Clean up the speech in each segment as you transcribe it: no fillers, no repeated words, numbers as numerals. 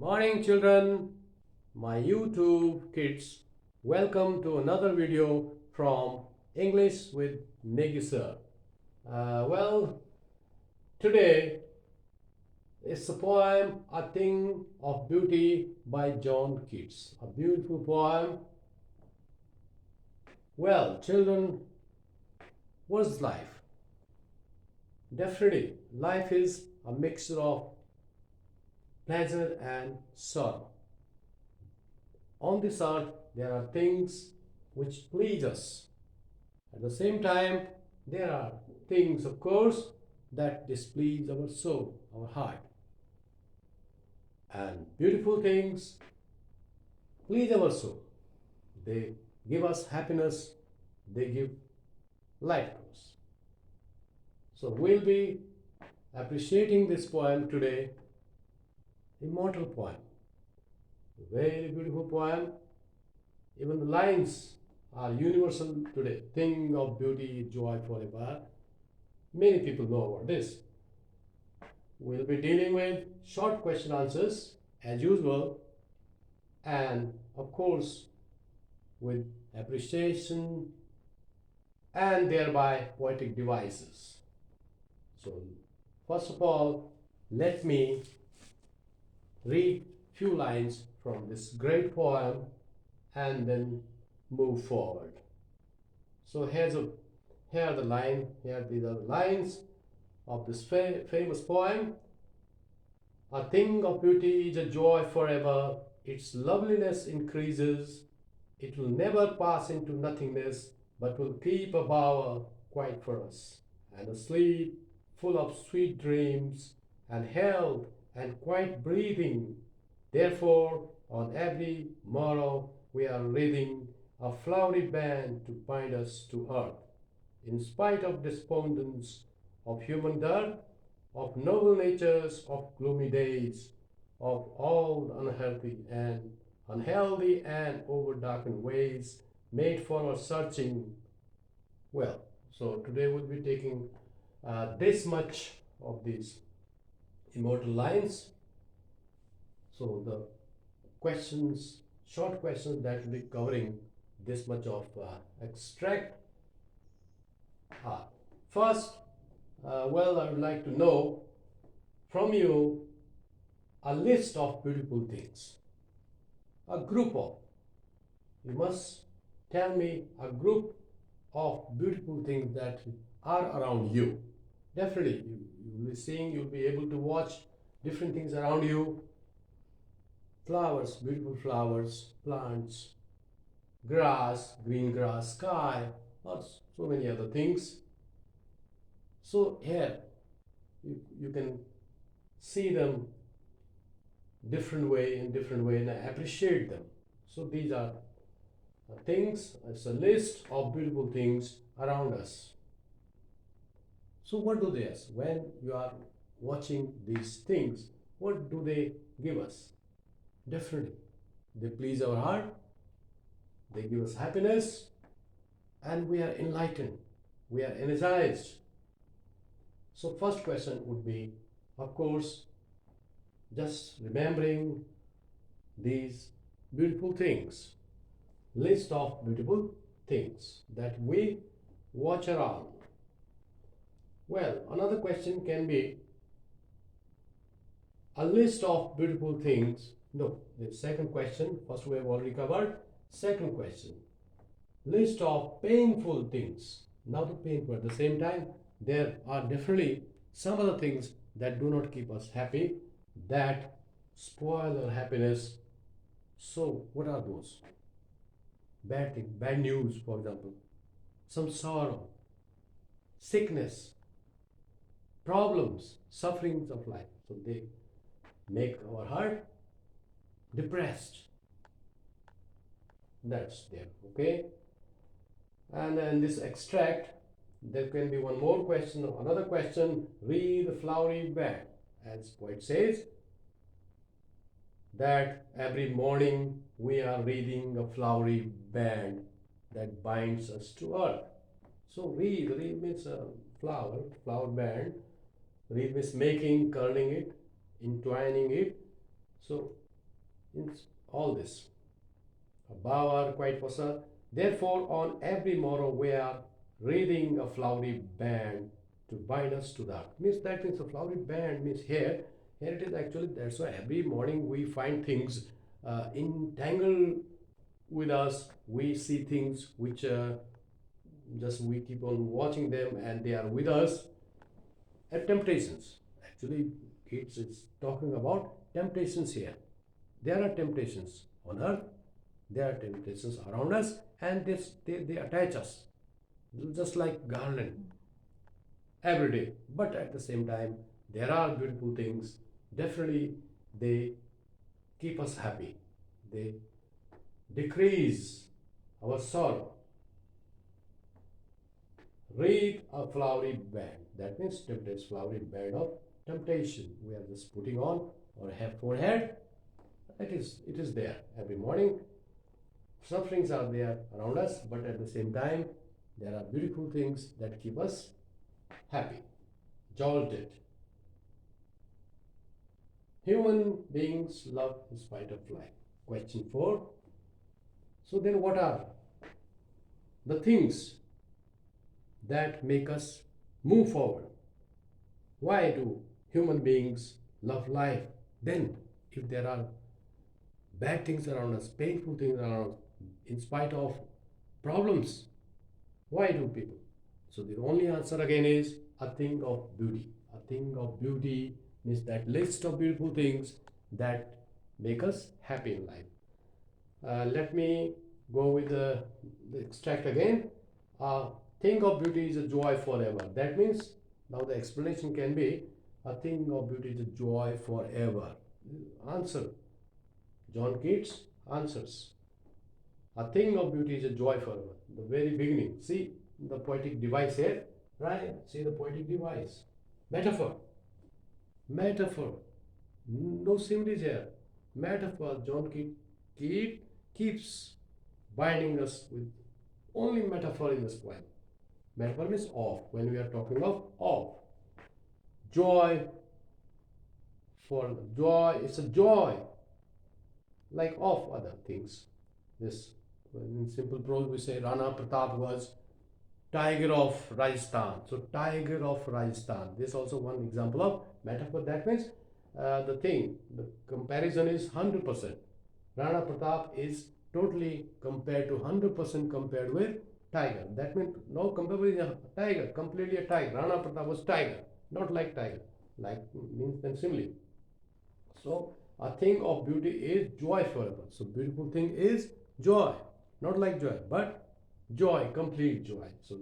Morning, children, my YouTube kids. Welcome to another video from English with Negi sir. Well, today it's a poem, A Thing of Beauty by John Keats. A beautiful poem. Well, children, what's life? Definitely, life is a mixture of pleasure and sorrow. On this earth, there are things which please us. At the same time, there are things, of course, that displease our soul, our heart. And beautiful things please our soul. They give us happiness, they give life to us. So we'll be appreciating this poem today, immortal poem. A very beautiful poem. Even the lines are universal today. Thing of beauty, joy forever. Many people know about this. We'll be dealing with short question answers as usual, and of course with appreciation and thereby poetic devices. So first of all, let me read few lines from this great poem and then move forward. So here are the lines of this famous poem. A thing of beauty is a joy forever. Its loveliness increases. It will never pass into nothingness, but will keep a bower quiet for us, and a sleep full of sweet dreams, and health and quiet breathing. Therefore, on every morrow we are wreathing a flowery band to bind us to earth. In spite of despondence, of human dirt, of noble natures, of gloomy days, of all unhealthy and over darkened ways made for our searching. Well, so today we'll be taking this much of these immortal lines. So the questions, short questions that will be covering this much of extract are first, well, I would like to know from you a list of beautiful things, a group of. You must tell me a group of beautiful things that are around you. Definitely, you'll be seeing, you'll be able to watch different things around you. Flowers, beautiful flowers, plants, grass, green grass, sky, or so many other things. So here, you can see them different way in different way and appreciate them. So these are things, it's a list of beautiful things around us. So what do they ask? When you are watching these things, what do they give us? Definitely, they please our heart, they give us happiness, and we are enlightened, we are energized. So first question would be, of course, just remembering these beautiful things, list of beautiful things that we watch around. Well, another question can be a list of beautiful things. No, the second question, first we have already covered. Second question, list of painful things. Now the painful, at the same time, there are definitely some other things that do not keep us happy, that spoil our happiness. So what are those? Bad things, bad news, for example, some sorrow, sickness, problems, sufferings of life. So they make our heart depressed. That's there, okay? And then this extract, there can be one more question, another question. Read the flowery band. As poet says, that every morning we are reading a flowery band that binds us to earth. So read means flower band. Read means making, curling it, entwining it. So in all this. Bauer quite fossa. Therefore, on every morrow we are wreathing a flowery band to bind us to the earth. Means that means a flowery band means here it is actually that's why every morning we find things entangled with us. We see things which just we keep on watching them and they are with us at temptations. Actually, it's talking about temptations here. There are temptations on earth, there are temptations around us, and they attach us just like garland every day. But at the same time, there are beautiful things. Definitely, they keep us happy. They decrease our sorrow. Wreath a flowery band. That means temptation, flowery band of temptation. We are just putting on our forehead. It is there every morning. Sufferings are there around us, but at the same time, there are beautiful things that keep us happy, jolted. Human beings love in spite of life. Question 4. So then what are the things that make us move forward? Why do human beings love life? Then, if there are bad things around us, painful things around us, in spite of problems, why do people? So the only answer again is a thing of beauty. A thing of beauty means that list of beautiful things that make us happy in life. Let me go with the extract again. A thing of beauty is a joy forever. That means now the explanation can be a thing of beauty is a joy forever. Answer. John Keats answers. A thing of beauty is a joy forever. The very beginning. See the poetic device here, right? See the poetic device. Metaphor. Metaphor. No similes here. Metaphor. John Keats keeps binding us with only metaphor in this poem. Metaphor means of. When we are talking of. Joy for joy, it's a joy like of other things. This in simple prose we say Rana Pratap was tiger of Rajasthan. So tiger of Rajasthan. This also one example of metaphor. That means the comparison is 100%. Rana Pratap is totally compared to 100% compared with tiger. That means no comparison a tiger, completely a tiger. Rana Pratap was tiger, not like tiger. Like means then simile. So a thing of beauty is joy forever. So beautiful thing is joy, not like joy, but joy, complete joy. So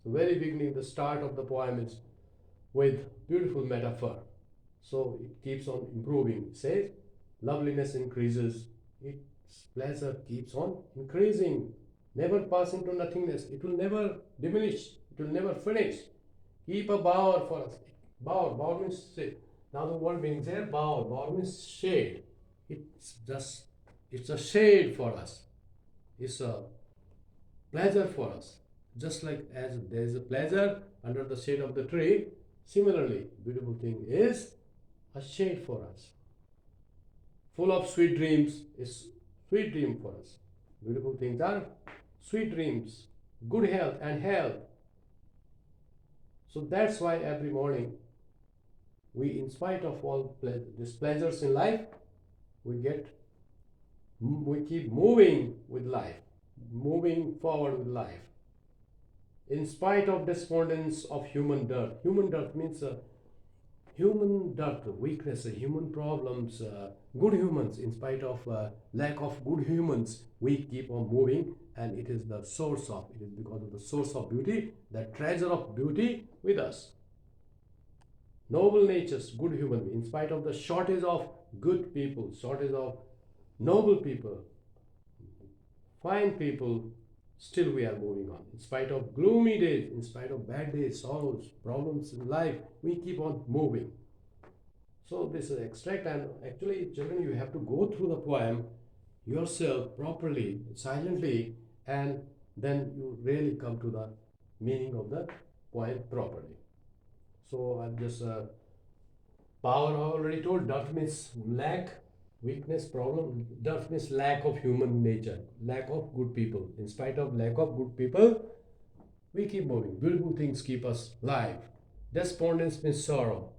the very beginning, the start of the poem is with beautiful metaphor. So it keeps on improving. It says, loveliness increases, its pleasure keeps on increasing, never pass into nothingness. It will never diminish, it will never finish. Keep a bower for us. Bower means shade. Now the word means here, bower means shade. It's just, it's a shade for us. It's a pleasure for us. Just like as there is a pleasure under the shade of the tree, similarly, beautiful thing is a shade for us. Full of sweet dreams is sweet dream for us. Beautiful things are sweet dreams, good health and health. So that's why every morning we, in spite of all these pleasures in life, we keep moving with life, moving forward with life. In spite of despondence of human dirt. Human dirt means human dirt, weakness, human problems, good humans. In spite of lack of good humans, we keep on moving, and it is because of the source of beauty, the treasure of beauty with us. Noble natures, good human. In spite of the shortage of good people, shortage of noble people, fine people, still we are moving on. In spite of gloomy days, in spite of bad days, sorrows, problems in life, we keep on moving. So this is extract, and actually, children, you have to go through the poem yourself properly, silently, and then you really come to the meaning of the poem properly. So I'm just power I already told, dirt means lack, Weakness, problem, dearth means lack of human nature, lack of good people. In spite of lack of good people, we keep moving. Beautiful things keep us alive. Despondence means sorrow.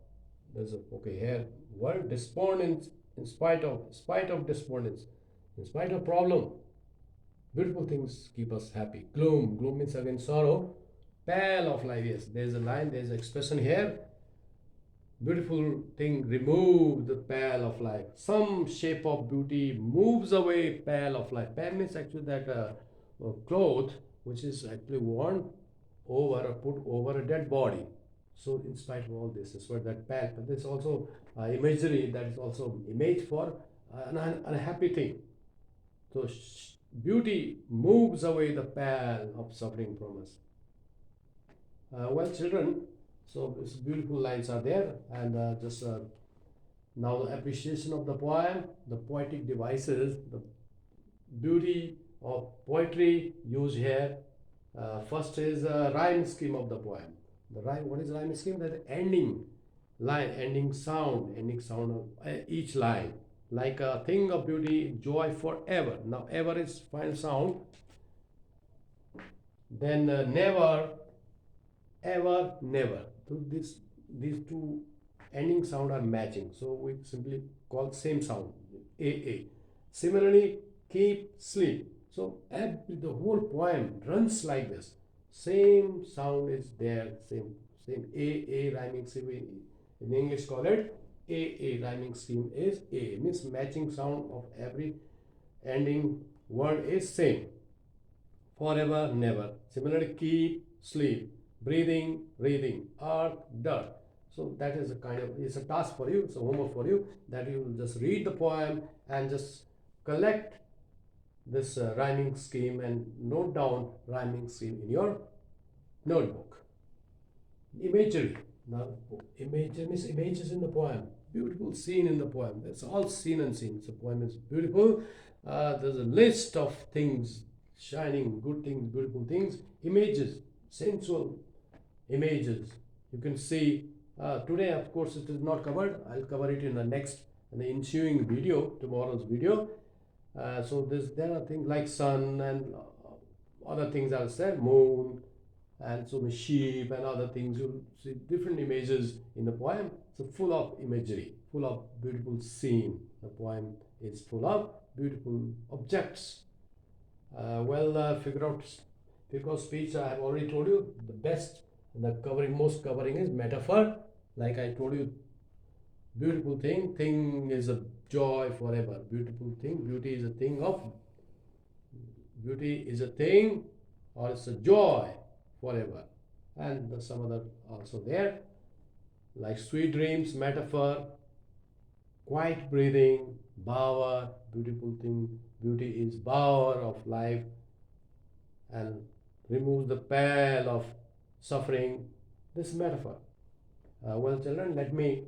There's a okay here word despondence in spite of despondence, in spite of problem, beautiful things keep us happy. Gloom means again sorrow. Pale of life, yes. There's a line, there's an expression here. Beautiful thing remove the pale of life. Some shape of beauty moves away pale of life. Pale means actually that cloth which is actually worn over or put over a dead body. So in spite of all this, is what that pale. But there's also imagery that is also image for an unhappy thing. So beauty moves away the pall of suffering from us. Well, children, so these beautiful lines are there, and just now the appreciation of the poem, the poetic devices, the beauty of poetry used here. First is a rhyme scheme of the poem. The rhyme, what is rhyme scheme? That ending line, ending sound of each line. Like a thing of beauty, joy forever. Now, ever is final sound. Then never, ever, never. So these two ending sound are matching. So we simply call same sound, A. Similarly, keep, sleep. So the whole poem runs like this. Same sound is there, same A rhyming scheme. In English, call it A rhyming scheme is A. Means matching sound of every ending word is same. Forever, never. Similarly, keep, sleep, breathing, earth, dirt. So that is a kind of, it's a task for you, it's a homework for you, that you will just read the poem and just collect this rhyming scheme and note down rhyming scheme in your notebook. Imagery. Now, imagery means images in the poem. Beautiful scene in the poem. It's all scene and scene. The poem is beautiful. There's a list of things, shining, good things, beautiful things, images, sensual images. You can see today, of course, it is not covered. I'll cover it in the ensuing video, tomorrow's video. So there are things like sun and other things I'll say, moon, and so the sheep and other things. You'll see different images in the poem. So full of imagery, full of beautiful scene. The poem is full of beautiful objects. Figure of speech, I have already told you, the best, most covering is metaphor. Like I told you, beautiful thing is a joy forever. Beautiful thing, beauty is a thing or it's a joy forever. And some other also there, like sweet dreams, metaphor, quiet breathing, bower, beautiful thing, beauty is bower of life and removes the pall of suffering. This metaphor. Well, children, let me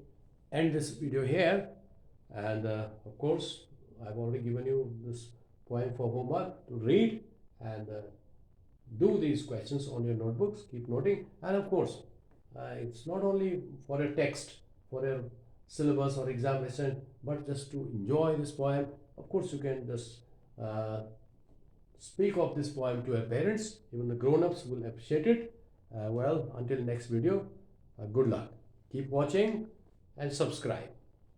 end this video here. And of course, I've already given you this poem for homework to read and do these questions on your notebooks. Keep noting. And of course, it's not only for a text, for a syllabus or examination, but just to enjoy this poem. Of course, you can just speak of this poem to your parents. Even the grown-ups will appreciate it. Well, until next video, good luck. Keep watching and subscribe.